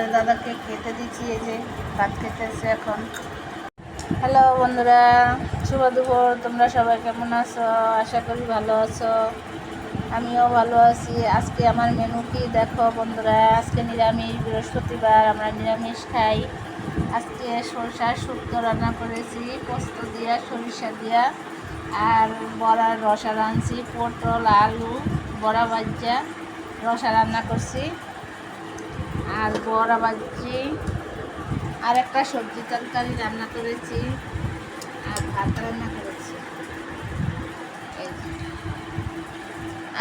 তোমাদের দাদাকে খেতে দিচ্ছি, এই যে ভাত খেতেছে এখন। হ্যালো বন্ধুরা, শুভ দুপুর। তোমরা সবাই কেমন আছো? আশা করি ভালো আছো। আমিও ভালো আছি। আজকে আমার মেনু কি দেখো বন্ধুরা, আজকে নিরামিষ, বৃহস্পতিবার আমরা নিরামিষ খাই। আজকে সরষার শুক্তো রান্না করেছি, পোস্ত দিয়া, সরিষা দিয়া, আর বড়ার রসা রাঁধছি, পটল আলু বড়া ভাজা রসা রান্না করছি, আর বড়া ভাজছি, আর একটা সবজি তরকারি রান্না করেছি, আর ভাত রান্না করেছি।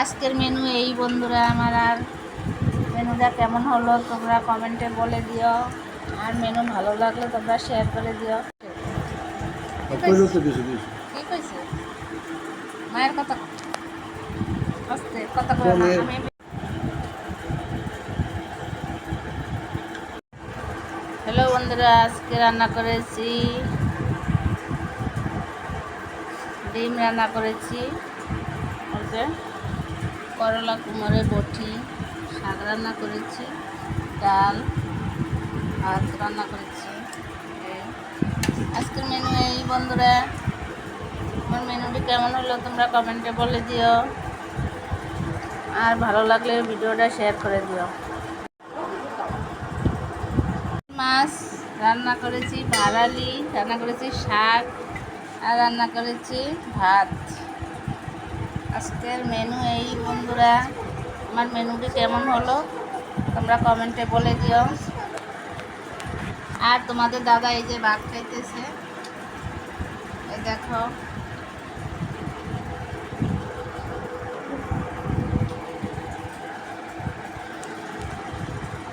আজকের মেনু এই বন্ধুরা আমার। আর মেনুটা কেমন হলো তোমরা কমেন্টে বলে দিও, আর মেনু ভালো লাগলে তোমরা শেয়ার করে দিও। ঠিক হয়েছে? মায়ের কথা আস্তে কথা বলে না। আমি হ্যালো বন্ধুরা, আজকে রান্না করেছি ডিম রান্না করেছি, করলা কুমড়োর বটি, শাক রান্না করেছি, ডাল, ভাত রান্না করেছি। আজকের মেনু এই বন্ধুরা। আমার মেনুটি কেমন হলো তোমরা কমেন্টে বলে দিও, আর ভালো লাগলে ভিডিওটা শেয়ার করে দিও। মাছ রান্না করেছি, ভাড়ালি রান্না করেছি, শাক, আর রান্না করেছি ভাত। আজকের মেনু এই বন্ধুরা। আমার মেনুটি কেমন হলো তোমরা কমেন্টে বলে দিও। আর তোমাদের দাদা এই যে ভাত খাইতেছে, এই দেখো।